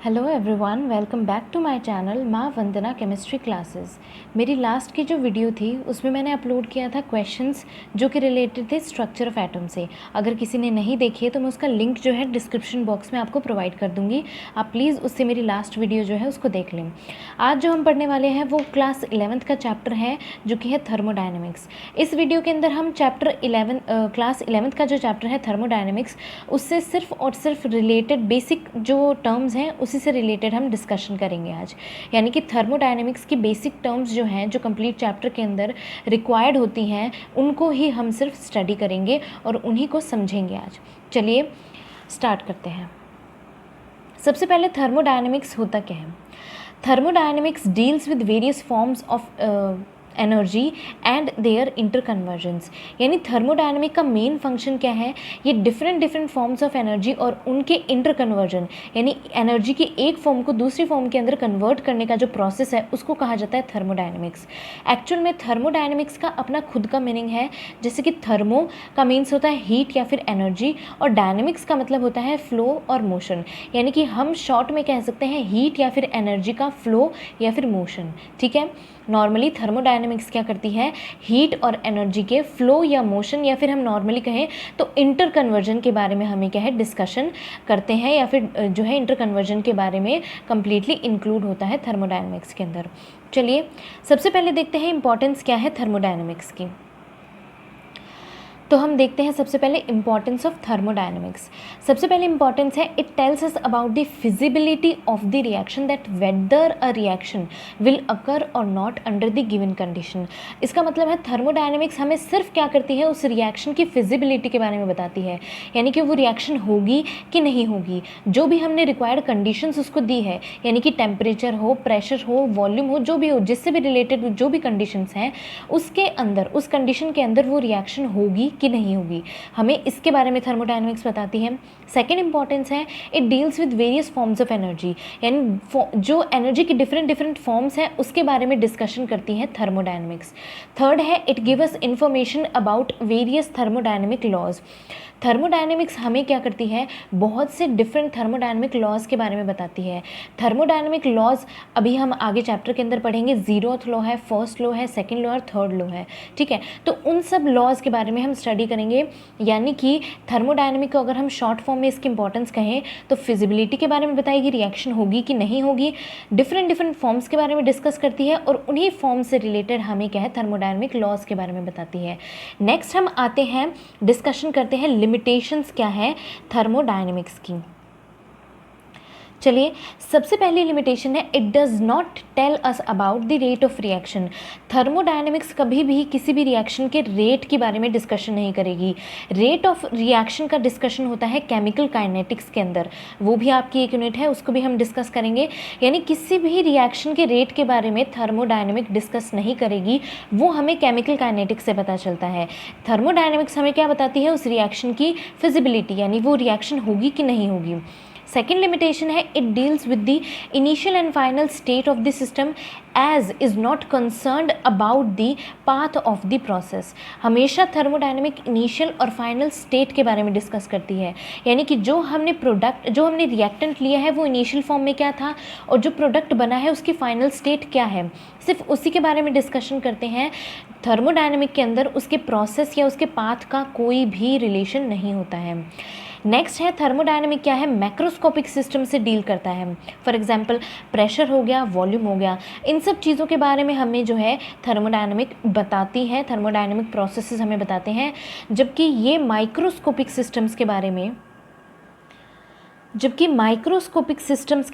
Hello everyone, welcome back to my channel Maa Vandana chemistry classes. मेरी last की जो video थी उसमें मैंने अपलोड किया था क्वेश्चंस जो कि रिलेटेड थे स्ट्रक्चर ऑफ एटम से। अगर किसी ने नहीं देखी है तो मैं उसका लिंक जो है डिस्क्रिप्शन बॉक्स में आपको प्रोवाइड कर दूँगी। आप प्लीज़ उससे मेरी लास्ट वीडियो जो है उसको देख लें। आज जो हम पढ़ने वाले हैं वो क्लास 11th का चैप्टर है जो कि है थर्मोडायनेमिक्स। इस वीडियो के अंदर हम क्लास 11th का जो चैप्टर है थर्मोडायनेमिक्स, उससे सिर्फ और सिर्फ रिलेटेड बेसिक जो टर्म्स हैं उसी से रिलेटेड हम डिस्कशन करेंगे आज। यानी कि थर्मोडायनेमिक्स की बेसिक टर्म्स जो हैं, जो कंप्लीट चैप्टर के अंदर रिक्वायर्ड होती हैं, उनको ही हम सिर्फ स्टडी करेंगे और उन्हीं को समझेंगे आज। चलिए स्टार्ट करते हैं। सबसे पहले थर्मोडायनेमिक्स होता क्या है। Thermodynamics deals with various forms of energy and their interconversions. यानी थर्मोडायनेमिक का मेन फंक्शन क्या है, ये डिफरेंट फॉर्म्स ऑफ एनर्जी और उनके इंटरकन्वर्जन, यानी एनर्जी की एक फॉर्म को दूसरी फॉर्म के अंदर कन्वर्ट करने का जो प्रोसेस है उसको कहा जाता है थर्मोडायनेमिक्स। एक्चुअल में थर्मोडायनेमिक्स का अपना खुद का मीनिंग है, जैसे कि थर्मो का मीन्स होता है हीट या फिर एनर्जी, और डायनेमिक्स का मतलब होता है फ्लो और मोशन। यानी कि हम शॉर्ट में कह सकते हैं हीट या फिर एनर्जी का फ्लो या फिर मोशन। ठीक है, नॉर्मली थर्मोडायनेमिक्स क्या करती है, हीट और एनर्जी के फ्लो या मोशन, या फिर हम नॉर्मली कहें तो इंटर कन्वर्जन के बारे में हमें क्या है डिस्कशन करते हैं, या फिर जो है इंटर कन्वर्जन के बारे में कंप्लीटली इंक्लूड होता है थर्मोडायनेमिक्स के अंदर। चलिए सबसे पहले देखते हैं इंपॉर्टेंस क्या है थर्मोडायनेमिक्स की। तो हम देखते हैं सबसे पहले इंपॉर्टेंस ऑफ थर्मोडायनेमिक्स। सबसे पहले इंपॉर्टेंस है, it tells us about the feasibility of the reaction, that whether a reaction will occur or not under the given condition. इसका मतलब है थर्मोडायनेमिक्स हमें सिर्फ क्या करती है, उस रिएक्शन की फिजिबिलिटी के बारे में बताती है, यानी कि वो रिएक्शन होगी कि नहीं होगी। जो भी हमने रिक्वायर्ड कंडीशंस उसको दी है, यानी कि टेम्परेचर हो, प्रेशर हो, वॉल्यूम हो, जो भी हो, जिससे भी रिलेटेड जो भी कंडीशंस हैं, उसके अंदर, उस कंडीशन के अंदर वो रिएक्शन होगी कि नहीं होगी, हमें इसके बारे में थर्मोडायनेमिक्स बताती है। सेकेंड इंपॉर्टेंस है, it deals with various forms of energy, यानी जो एनर्जी की डिफरेंट फॉर्म्स हैं उसके बारे में डिस्कशन करती है थर्मोडायनेमिक्स। थर्ड है, it give us information about various thermodynamic laws. Thermodynamics हमें क्या करती है, बहुत से डिफरेंट थर्मोडायनेमिक लॉज के बारे में बताती है। थर्मोडायनेमिक लॉज अभी हम आगे चैप्टर के अंदर पढ़ेंगे, 0th लॉ है, फर्स्ट लॉ है, सेकेंड लॉ और थर्ड लॉ है। ठीक है, तो उन सब लॉज के बारे में हम स्टडी करेंगे। यानी कि थर्मोडायनेमिक को अगर हम शॉर्ट फॉर्म में इसकी इंपॉर्टेंस कहें तो फिजिबिलिटी के बारे में बताएगी, रिएक्शन होगी कि नहीं होगी, डिफरेंट फॉर्म्स के बारे में डिस्कस करती है, और उन्हीं फॉर्म से रिलेटेड हमें क्या है थर्मोडायनेमिक लॉज के बारे में बताती है। नेक्स्ट हम आते हैं, डिस्कशन करते हैं लिमिटेशंस क्या है थर्मोडायनेमिक्स की। चलिए सबसे पहली लिमिटेशन है, it does not tell us about the rate of reaction. Thermodynamics कभी भी किसी भी रिएक्शन के रेट के बारे में डिस्कशन नहीं करेगी। रेट ऑफ रिएक्शन का डिस्कशन होता है केमिकल काइनेटिक्स के अंदर, वो भी आपकी एक यूनिट है, उसको भी हम डिस्कस करेंगे। यानी किसी भी रिएक्शन के रेट के बारे में थर्मोडायनेमिक डिस्कस नहीं करेगी, वो हमें केमिकल काइनेटिक्स से पता चलता है। थर्मोडायनेमिक्स हमें क्या बताती है, उस रिएक्शन की फिजिबिलिटी, यानी वो रिएक्शन होगी कि नहीं होगी। सेकेंड लिमिटेशन है, it deals with the initial and final state of the system as is not concerned about the path of the process. हमेशा थर्मोडायनेमिक इनिशियल और फाइनल स्टेट के बारे में डिस्कस करती है, यानी कि जो हमने रिएक्टेंट लिया है वो इनिशियल फॉर्म में क्या था, और जो प्रोडक्ट बना है उसकी फाइनल स्टेट क्या है, सिर्फ उसी के बारे में डिस्कशन करते हैं। थर्मोडायनेमिक के अंदर उसके प्रोसेस या उसके पाथ का कोई भी रिलेशन नहीं होता है। नेक्स्ट है, थर्मोडायनेमिक क्या है, मैक्रोस्कोपिक सिस्टम से डील करता है। फॉर एग्जांपल प्रेशर हो गया, वॉल्यूम हो गया, इन सब चीज़ों के बारे में हमें जो है थर्मोडायनेमिक बताती है, थर्मोडायनेमिक प्रोसेसेस हमें बताते हैं। जबकि ये माइक्रोस्कोपिक सिस्टम्स के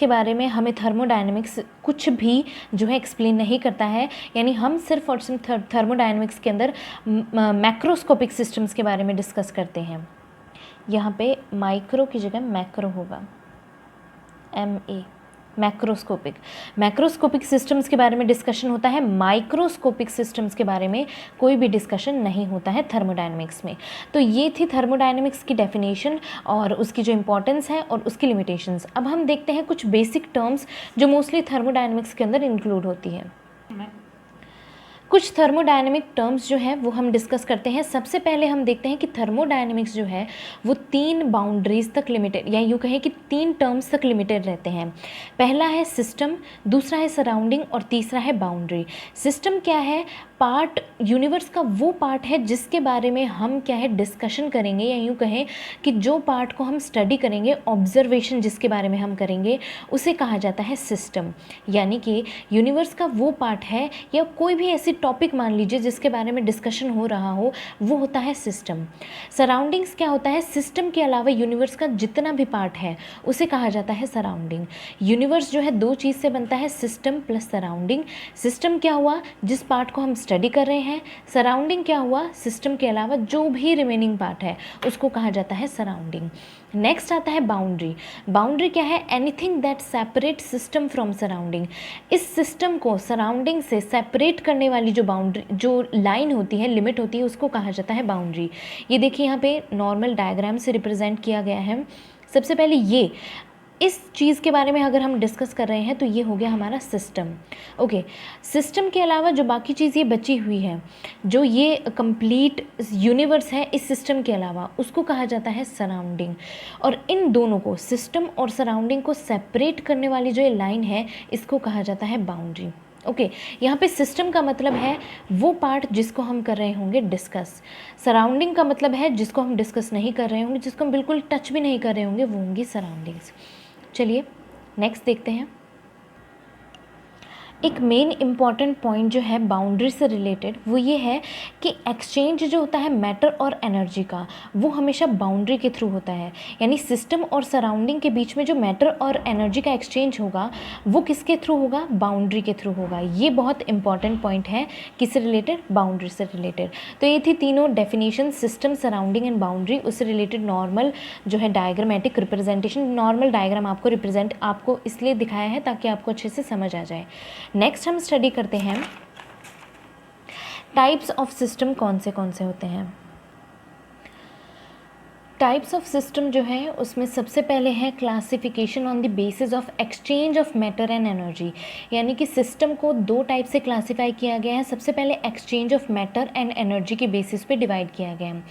बारे में हमें थर्मोडायनेमिक्स कुछ भी जो है एक्सप्लेन नहीं करता है। यानी हम सिर्फ और सिर्फ थर्मोडायनेमिक्स के अंदर मैक्रोस्कोपिक सिस्टम्स के बारे में डिस्कस करते हैं। यहाँ पे माइक्रो की जगह मैक्रो होगा, MA, मैक्रोस्कोपिक सिस्टम्स के बारे में डिस्कशन होता है। माइक्रोस्कोपिक सिस्टम्स के बारे में कोई भी डिस्कशन नहीं होता है थर्मोडायनेमिक्स में। तो ये थी थर्मोडायनेमिक्स की डेफिनेशन और उसकी जो इंपॉर्टेंस है और उसकी लिमिटेशंस। अब हम देखते हैं कुछ बेसिक टर्म्स जो मोस्टली थर्मोडायनेमिक्स के अंदर इंक्लूड होती है। कुछ थर्मोडायनेमिक टर्म्स जो है वो हम डिस्कस करते हैं। सबसे पहले हम देखते हैं कि थर्मोडायनेमिक्स जो है वो 3 बाउंड्रीज तक लिमिटेड, या यूँ कहें कि 3 टर्म्स तक लिमिटेड रहते हैं। पहला है सिस्टम, दूसरा है सराउंडिंग और तीसरा है बाउंड्री। सिस्टम क्या है? पार्ट, यूनिवर्स का वो पार्ट है जिसके बारे में हम क्या है डिस्कशन करेंगे, या यूँ कहें कि जो पार्ट को हम स्टडी करेंगे, ऑब्जर्वेशन जिसके बारे में हम करेंगे, उसे कहा जाता है सिस्टम। यानी कि यूनिवर्स का वो पार्ट है, या कोई भी ऐसी टॉपिक मान लीजिए जिसके बारे में डिस्कशन हो रहा हो, वो होता है सिस्टम। सराउंडिंग्स क्या होता है? सिस्टम के अलावा यूनिवर्स का जितना भी पार्ट है उसे कहा जाता है सराउंडिंग। यूनिवर्स जो है 2 चीज़ से बनता है, सिस्टम प्लस सराउंडिंग। सिस्टम क्या हुआ? जिस पार्ट को हम स्टडी कर रहे हैं। सराउंडिंग क्या हुआ? सिस्टम के अलावा जो भी रिमेनिंग पार्ट है उसको कहा जाता है सराउंडिंग। नेक्स्ट आता है बाउंड्री। बाउंड्री क्या है? Anything that separate system from surrounding. इस सिस्टम को सराउंडिंग से सेपरेट करने वाली जो बाउंड्री, जो लाइन होती है, लिमिट होती है, उसको कहा जाता है बाउंड्री। ये देखिए यहाँ पे नॉर्मल डायग्राम से रिप्रेजेंट किया गया है। सबसे पहले ये इस चीज़ के बारे में अगर हम डिस्कस कर रहे हैं तो ये हो गया हमारा सिस्टम। ओके, सिस्टम के अलावा जो बाकी चीज़ ये बची हुई है, जो ये कंप्लीट यूनिवर्स है इस सिस्टम के अलावा, उसको कहा जाता है सराउंडिंग। और इन दोनों को, सिस्टम और सराउंडिंग को सेपरेट करने वाली जो ये लाइन है, इसको कहा जाता है बाउंड्री। ओके, यहाँ पे सिस्टम का मतलब है वो पार्ट जिसको हम कर रहे होंगे डिस्कस। सराउंडिंग का मतलब है जिसको हम डिस्कस नहीं कर रहे होंगे, जिसको हम बिल्कुल टच भी नहीं कर रहे होंगे, वो होंगी सराउंडिंग्स। चलिए नेक्स्ट देखते हैं। एक मेन इम्पॉर्टेंट पॉइंट जो है बाउंड्री से रिलेटेड, वो ये है कि एक्सचेंज जो होता है मैटर और एनर्जी का, वो हमेशा बाउंड्री के थ्रू होता है। यानी सिस्टम और सराउंडिंग के बीच में जो मैटर और एनर्जी का एक्सचेंज होगा वो किसके थ्रू होगा? बाउंड्री के थ्रू होगा। ये बहुत इंपॉर्टेंट पॉइंट है। किससे रिलेटेड? बाउंड्री से रिलेटेड। तो ये थी तीनों definition, system, surrounding and boundary. उससे रिलेटेड नॉर्मल जो है डायग्रामेटिक रिप्रेजेंटेशन, नॉर्मल डायग्राम आपको इसलिए दिखाया है ताकि आपको अच्छे से समझ आ जाए। नेक्स्ट हम स्टडी करते हैं टाइप्स ऑफ सिस्टम कौन से होते हैं। टाइप्स ऑफ सिस्टम जो है उसमें सबसे पहले है classification on the basis of exchange of matter and energy. यानी कि सिस्टम को 2 टाइप से क्लासीफाई किया गया है। सबसे पहले exchange of matter and energy के बेसिस पे डिवाइड किया गया है।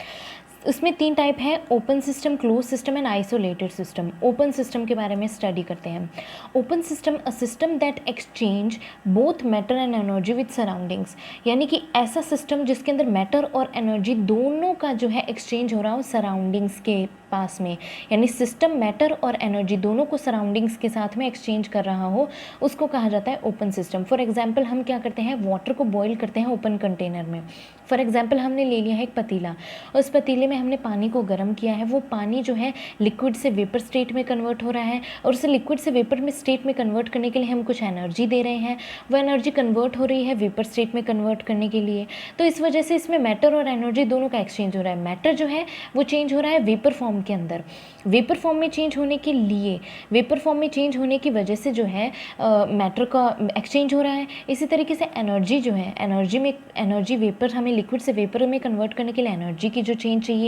उसमें 3 टाइप है, open system, close system and isolated system. Open system के बारे में स्टडी करते हैं। Open system, a system that exchange both matter and energy with surroundings. यानी कि ऐसा सिस्टम जिसके अंदर मैटर और एनर्जी दोनों का जो है एक्सचेंज हो रहा हो सराउंडिंग्स के पास में। यानी सिस्टम मैटर और एनर्जी दोनों को सराउंडिंग्स के साथ में एक्सचेंज कर रहा हो, उसको कहा जाता है ओपन सिस्टम। फॉर एग्जाम्पल हम क्या करते हैं, वाटर को बॉईल करते हैं ओपन कंटेनर में। फॉर एग्जाम्पल हमने ले लिया है एक पतीला, उस पतीले में हमने पानी को गर्म किया है। वो पानी जो है लिक्विड से वेपर स्टेट में कन्वर्ट हो रहा है, और उसे लिक्विड से वेपर में स्टेट में कन्वर्ट करने के लिए हम कुछ एनर्जी दे रहे हैं। वो एनर्जी कन्वर्ट हो रही है वेपर स्टेट में कन्वर्ट करने के लिए। तो इस वजह से इसमें मैटर और एनर्जी दोनों का एक्सचेंज हो रहा है। मैटर जो है वो चेंज हो रहा है वेपर फॉर्म के अंदर। वेपर फॉर्म में चेंज होने के लिए, वेपर फॉर्म में चेंज होने की वजह से जो है मैटर का एक्सचेंज हो रहा है। इसी तरीके से एनर्जी जो है, एनर्जी वेपर, हमें लिक्विड से वेपर में कन्वर्ट करने के लिए एनर्जी की जो चेंज चाहिए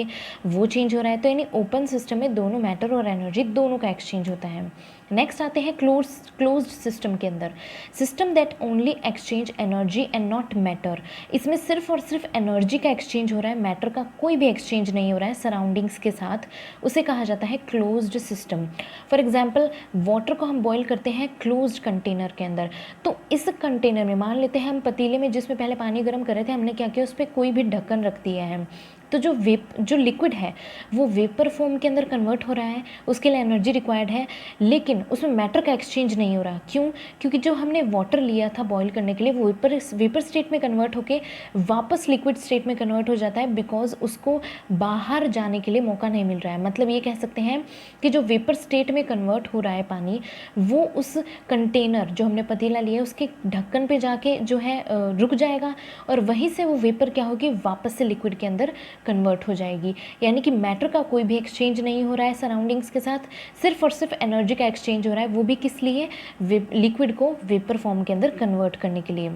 वो चेंज हो रहा है। तो यानी ओपन सिस्टम में दोनों मैटर और एनर्जी दोनों का एक्सचेंज होता है। नेक्स्ट आते हैं क्लोज्ड सिस्टम के अंदर, system that only exchange energy and not matter. इसमें सिर्फ और सिर्फ एनर्जी का एक्सचेंज हो रहा है, मैटर का कोई भी एक्सचेंज नहीं हो रहा है सराउंडिंग्स के साथ, उसे कहा जाता है closed system. For example water को हम बॉईल करते हैं क्लोज्ड कंटेनर के अंदर। तो इस कंटेनर में मान लेते हैं हम पतीले में जिसमें पहले पानी गर्म कर रहे थे, हमने क्या किया, उस पर कोई भी ढक्कन रख दिया है। तो जो लिक्विड है वो वेपर फॉर्म के अंदर कन्वर्ट हो रहा है, उसके लिए एनर्जी रिक्वायर्ड है, लेकिन उसमें मैटर का एक्सचेंज नहीं हो रहा। क्यों? क्योंकि जो हमने वाटर लिया था बॉईल करने के लिए वो वेपर स्टेट में कन्वर्ट होके वापस लिक्विड स्टेट में कन्वर्ट हो जाता है, बिकॉज उसको बाहर जाने के लिए मौका नहीं मिल रहा है। मतलब ये कह सकते हैं कि जो वेपर स्टेट में कन्वर्ट हो रहा है पानी, वो उस कंटेनर जो हमने पतीला लिया है उसके ढक्कन पे जाके जो है रुक जाएगा, और वहीं से वो वेपर क्या होगी, वापस से लिक्विड के अंदर कन्वर्ट हो जाएगी। यानी कि मैटर का कोई भी एक्सचेंज नहीं हो रहा है सराउंडिंग्स के साथ, सिर्फ और सिर्फ एनर्जी का एक्सचेंज हो रहा है, वो भी किस लिए, लिक्विड को वेपर फॉर्म के अंदर कन्वर्ट करने के लिए।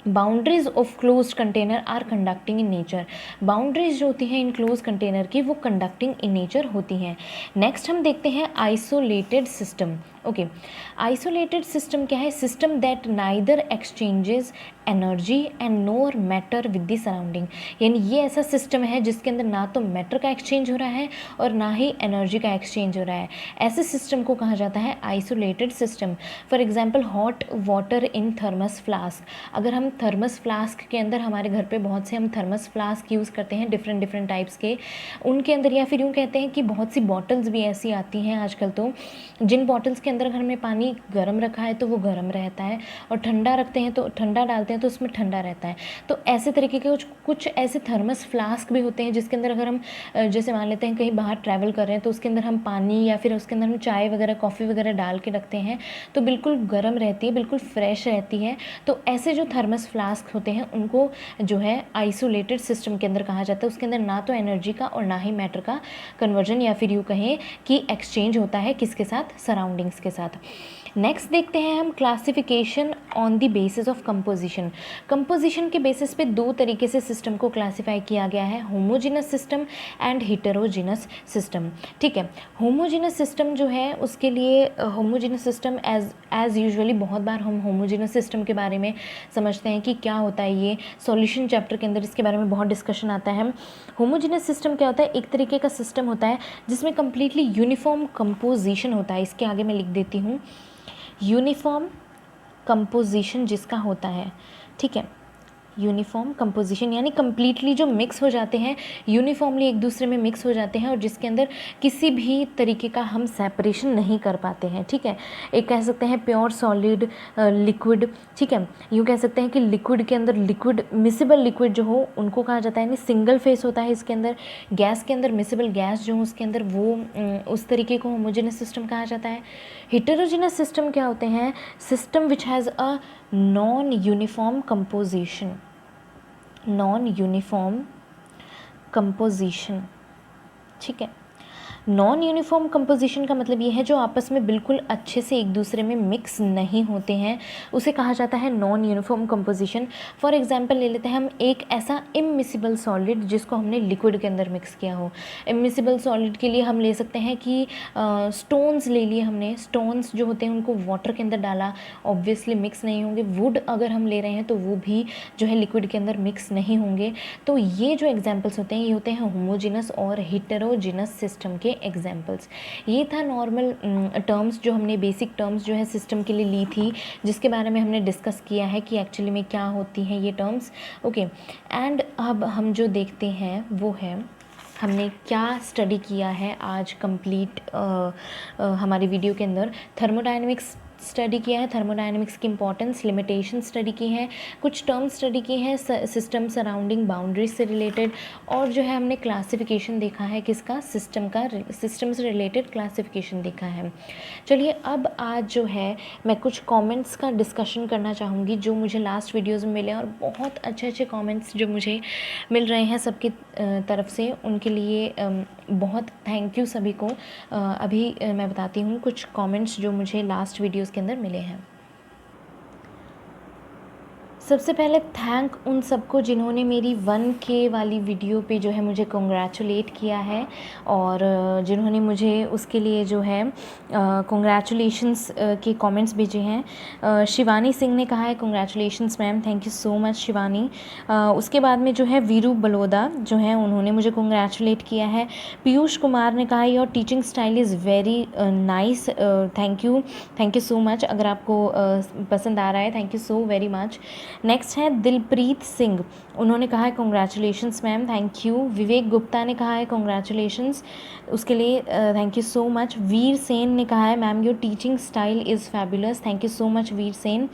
Boundaries of close container are conducting in nature. Boundaries जो होती हैं इन क्लोज कंटेनर की, वो कंडक्टिंग इन नेचर होती हैं। नेक्स्ट हम देखते हैं isolated system. Okay, isolated system क्या है? System that neither exchanges energy and NOR matter with the surrounding. यानी ये ऐसा सिस्टम है जिसके अंदर ना तो मैटर का एक्सचेंज हो रहा है और ना ही एनर्जी का एक्सचेंज हो रहा है। ऐसे सिस्टम को कहा जाता है isolated system. For example hot water in thermos flask. अगर हम थर्मस फ्लास्क के अंदर, हमारे घर पे बहुत से हम थर्मस फ्लास्क यूज़ करते हैं डिफरेंट डिफरेंट टाइप्स के, उनके अंदर, या फिर यूँ कहते हैं कि बहुत सी बॉटल्स भी ऐसी आती हैं आजकल, तो जिन बॉटल्स के अंदर अगर हमने पानी गर्म रखा है तो वो गर्म रहता है, और ठंडा रखते हैं तो ठंडा डालते हैं तो उसमें ठंडा रहता है। तो ऐसे तरीके के कुछ ऐसे थर्मस फ्लास्क भी होते हैं जिसके अंदर अगर हम जैसे मान लेते हैं कहीं बाहर ट्रैवल कर रहे हैं तो उसके अंदर हम पानी या फिर उसके अंदर हम चाय वगैरह, कॉफ़ी वगैरह डाल के रखते हैं तो बिल्कुल गर्म रहती है, बिल्कुल फ्रेश रहती है। तो ऐसे जो थर्मस फ्लास्क होते हैं उनको जो है आइसोलेटेड सिस्टम के अंदर कहा जाता है। उसके अंदर ना तो एनर्जी का और ना ही मैटर का कन्वर्जन या फिर यूँ कहें कि एक्सचेंज होता है किसके साथ? सराउंडिंग्स के साथ। नेक्स्ट देखते हैं हम classification on the basis of composition. Composition के बेसिस पे दो तरीके से सिस्टम को क्लासिफाई किया गया है, homogeneous system and heterogeneous system. ठीक है, होमोजेनस सिस्टम जो है उसके लिए होमोजेनस सिस्टम एज यूजुअली बहुत बार हम होमोजेनस सिस्टम के बारे में समझते हैं कि क्या होता है। ये सॉल्यूशन चैप्टर के अंदर इसके बारे में बहुत डिस्कशन आता है। होमोजेनस सिस्टम क्या होता है? एक तरीके का सिस्टम होता है जिसमें कंप्लीटली यूनिफॉर्म कंपोजिशन होता है। इसके आगे मैं लिख देती हूँ, यूनिफॉर्म कंपोजिशन जिसका होता है। ठीक है, यूनिफॉर्म कंपोजिशन यानी कंप्लीटली जो मिक्स हो जाते हैं, यूनिफॉर्मली एक दूसरे में मिक्स हो जाते हैं और जिसके अंदर किसी भी तरीके का हम सेपरेशन नहीं कर पाते हैं। ठीक है, एक कह सकते हैं प्योर सॉलिड लिक्विड। ठीक है, यूँ कह सकते हैं कि लिक्विड के अंदर लिक्विड, मिसिबल लिक्विड जो हो उनको कहा जाता है, यानी सिंगल फेस होता है इसके अंदर। गैस के अंदर मिसिबल गैस जो हो उसके अंदर, वो उस तरीके को होमोजेनस सिस्टम कहा जाता है। हेटेरोजेनस सिस्टम क्या होते हैं? System which has a non uniform composition, non uniform composition. ठीक है, नॉन यूनिफॉर्म कंपोजिशन का मतलब ये है जो आपस में बिल्कुल अच्छे से एक दूसरे में मिक्स नहीं होते हैं, उसे कहा जाता है non uniform composition. For example ले लेते हैं हम एक ऐसा इमिसिबल सॉलिड जिसको हमने लिक्विड के अंदर मिक्स किया हो। इमिसिबल सॉलिड के लिए हम ले सकते हैं कि स्टोन्स ले लिए हमने, स्टोन्स जो होते हैं उनको वाटर के अंदर डाला, ऑब्वियसली मिक्स नहीं होंगे। वुड अगर हम ले रहे हैं तो वो भी जो है लिक्विड के अंदर मिक्स नहीं होंगे। तो ये जो एग्जाम्पल्स होते हैं ये होते हैं होमोजेनस और हेटेरोजेनस सिस्टम के एग्जाम्पल्स। ये था नॉर्मल टर्म्स जो हमने, बेसिक टर्म्स जो है सिस्टम के लिए ली थी, जिसके बारे में हमने डिस्कस किया है कि एक्चुअली में क्या होती हैं ये टर्म्स। ओके, एंड अब हम जो देखते हैं वो है हमने क्या स्टडी किया है आज कंप्लीट हमारी वीडियो के अंदर। थर्मोडायनेमिक्स स्टडी किया है, थर्मोडायनेमिक्स की इंपॉर्टेंस, लिमिटेशन स्टडी की है, कुछ टर्म स्टडी की है सिस्टम सराउंडिंग बाउंड्रीज से रिलेटेड, और जो है हमने क्लासिफिकेशन देखा है किसका? सिस्टम का, सिस्टम से रिलेटेड क्लासिफिकेशन देखा है। चलिए अब आज जो है मैं कुछ कमेंट्स का डिस्कशन करना चाहूँगी जो मुझे लास्ट वीडियोज़ में मिले, और बहुत अच्छे अच्छे कमेंट्स जो मुझे मिल रहे हैं सबकी तरफ से, उनके लिए बहुत थैंक यू सभी को। अभी मैं बताती हूँ कुछ कमेंट्स जो मुझे लास्ट वीडियोज़ के अंदर मिले हैं। सबसे पहले थैंक उन सबको जिन्होंने मेरी 1K वाली वीडियो पे जो है मुझे कंग्रेचुलेट किया है, और जिन्होंने मुझे उसके लिए जो है कंग्रेचुलेशंस के कमेंट्स भेजे हैं। शिवानी सिंह ने कहा है congratulations ma'am, thank you so much Shivani. उसके बाद में जो है वीरू बलोदा जो है उन्होंने मुझे कंग्रेचुलेट किया है। पीयूष कुमार ने कहा your teaching style is very nice, thank you so much. अगर आपको पसंद आ रहा है, thank you so very much. Next है दिलप्रीत सिंह, उन्होंने कहा है congratulations ma'am, thank you. Vivek Gupta ने कहा है कॉन्ग्रेचुलेशंस, उसके लिए thank you so much. Veer Sen ने कहा है ma'am your teaching style is fabulous, thank you so much Veer Sen.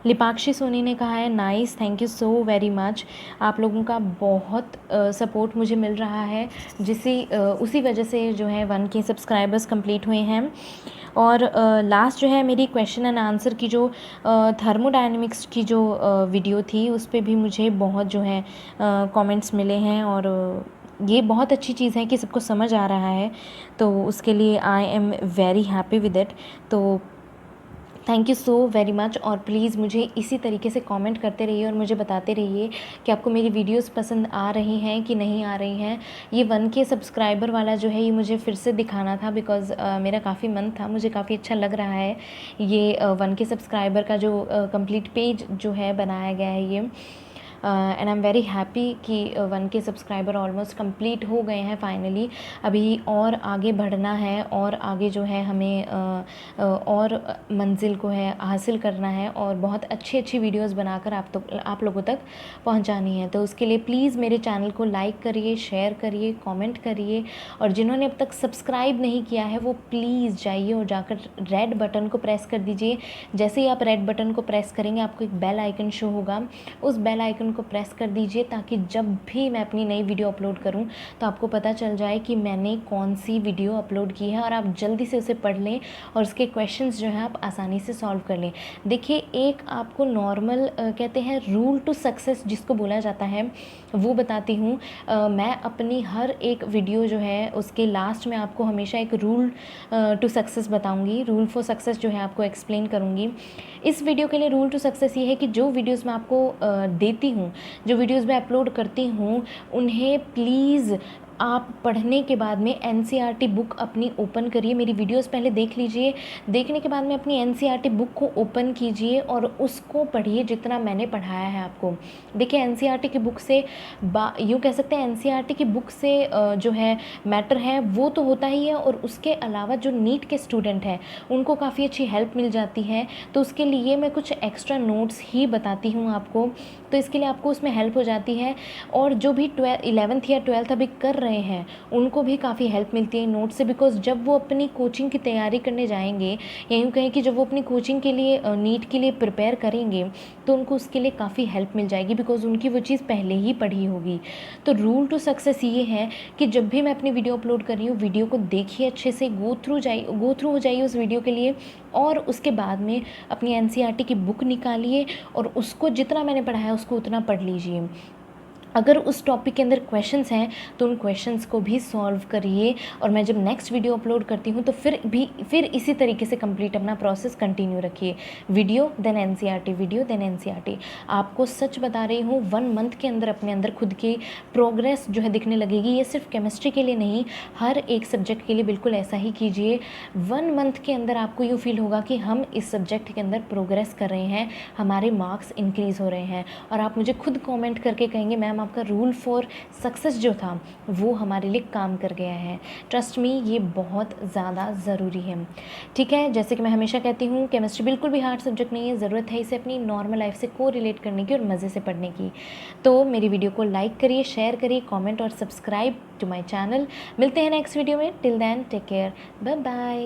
Lipakshi Soni ने कहा है nice, thank you so very much. आप लोगों का बहुत सपोर्ट मुझे मिल रहा है, उसी वजह से जो है 1K सब्सक्राइबर्स कंप्लीट हुए हैं। और लास्ट जो है मेरी क्वेश्चन एंड आंसर की जो थर्मोडायनेमिक्स की जो वीडियो थी उस पर भी मुझे बहुत जो है कमेंट्स मिले हैं, और ये बहुत अच्छी चीज़ है कि सबको समझ आ रहा है, तो उसके लिए I am very happy with it. तो thank you so very much. और प्लीज़ मुझे इसी तरीके से कमेंट करते रहिए और मुझे बताते रहिए कि आपको मेरी वीडियोस पसंद आ रही हैं कि नहीं आ रही हैं। ये 1K सब्सक्राइबर वाला जो है ये मुझे फिर से दिखाना था, बिकॉज़ मेरा काफ़ी मन था, मुझे काफ़ी अच्छा लग रहा है ये 1K सब्सक्राइबर का जो कंप्लीट पेज जो है बनाया गया है ये। And I am very happy कि 1K सब्सक्राइबर ऑलमोस्ट कंप्लीट हो गए हैं फाइनली। अभी और आगे बढ़ना है और आगे जो है हमें और मंजिल को है हासिल करना है और बहुत अच्छी अच्छी वीडियोस बनाकर आप लोगों तक पहुंचानी है। तो उसके लिए प्लीज़ मेरे चैनल को लाइक करिए, शेयर करिए, कमेंट करिए, और जिन्होंने अब तक सब्सक्राइब नहीं किया है वो प्लीज़ जाइए और जाकर रेड बटन को प्रेस कर दीजिए। जैसे ही आप रेड बटन को प्रेस करेंगे आपको एक बेल आइकन शो होगा, उस बेल आइकन को प्रेस कर दीजिए ताकि जब भी मैं अपनी नई वीडियो अपलोड करूं तो आपको पता चल जाए कि मैंने कौन सी वीडियो अपलोड की है और आप जल्दी से उसे पढ़ लें और उसके क्वेश्चंस जो हैं आप आसानी से सॉल्व कर लें। देखिए, एक आपको नॉर्मल कहते हैं रूल टू सक्सेस जिसको बोला जाता है वो बताती हूँ। मैं अपनी हर एक वीडियो जो है उसके लास्ट में आपको हमेशा एक रूल टू सक्सेस बताऊँगी, रूल फॉर सक्सेस जो है आपको एक्सप्लेन करूँगी। इस वीडियो के लिए रूल टू सक्सेस ये है कि जो वीडियोस मैं आपको देती हूँ, जो वीडियोस मैं अपलोड करती हूँ, उन्हें प्लीज़ आप पढ़ने के बाद में NCERT बुक अपनी ओपन करिए। मेरी वीडियोस पहले देख लीजिए, देखने के बाद में अपनी NCERT बुक को ओपन कीजिए और उसको पढ़िए जितना मैंने पढ़ाया है आपको। देखिए, NCERT की बुक से यूँ कह सकते हैं NCERT की बुक से जो है मैटर है वो तो होता ही है, और उसके अलावा जो नीट के स्टूडेंट हैं उनको काफ़ी अच्छी हेल्प मिल जाती है। तो उसके लिए मैं कुछ एक्स्ट्रा नोट्स ही बताती हूँ आपको, तो इसके लिए आपको उसमें हेल्प हो जाती है। और जो भी 11th या 12th अभी कर रहे हैं उनको भी काफ़ी हेल्प मिलती है नोट से, बिकॉज जब वो अपनी कोचिंग की तैयारी करने जाएंगे, या यूँ कहें कि जब वो अपनी कोचिंग के लिए नीट के लिए प्रिपेयर करेंगे तो उनको उसके लिए काफ़ी हेल्प मिल जाएगी, बिकॉज उनकी वो चीज़ पहले ही पढ़ी होगी। तो रूल टू सक्सेस ये है कि जब भी मैं अपनी वीडियो अपलोड कर रही हूँ, वीडियो को देखिए अच्छे से, गो थ्रू हो जाइए उस वीडियो के लिए, और उसके बाद में अपनी NCERT की बुक निकालिए और उसको जितना मैंने पढ़ाया है उसको उतना पढ़ लीजिए। अगर उस टॉपिक के अंदर क्वेश्चंस हैं तो उन क्वेश्चंस को भी सॉल्व करिए, और मैं जब नेक्स्ट वीडियो अपलोड करती हूँ तो फिर इसी तरीके से कंप्लीट अपना प्रोसेस कंटिन्यू रखिए। Video then NCERT, video then NCERT। आपको सच बता रही हूँ, 1 मंथ के अंदर अपने अंदर खुद की प्रोग्रेस जो है दिखने लगेगी। ये सिर्फ केमिस्ट्री के लिए नहीं, हर एक सब्जेक्ट के लिए बिल्कुल ऐसा ही कीजिए। 1 मंथ के अंदर आपको यूँ फील होगा कि हम इस सब्जेक्ट के अंदर प्रोग्रेस कर रहे हैं, हमारे मार्क्स इंक्रीज़ हो रहे हैं, और आप मुझे खुद कमेंट करके कहेंगे मैम आपका रूल फॉर सक्सेस जो था वो हमारे लिए काम कर गया है। ट्रस्ट मी, ये बहुत ज़्यादा ज़रूरी है। ठीक है, जैसे कि मैं हमेशा कहती हूँ, केमिस्ट्री बिल्कुल भी हार्ड सब्जेक्ट नहीं है, ज़रूरत है इसे अपनी नॉर्मल लाइफ से को रिलेट करने की और मज़े से पढ़ने की। तो मेरी वीडियो को लाइक करिए, शेयर करिए, कॉमेंट और सब्सक्राइब टू माई चैनल। मिलते हैं नेक्स्ट वीडियो में। Till then take care, bye bye.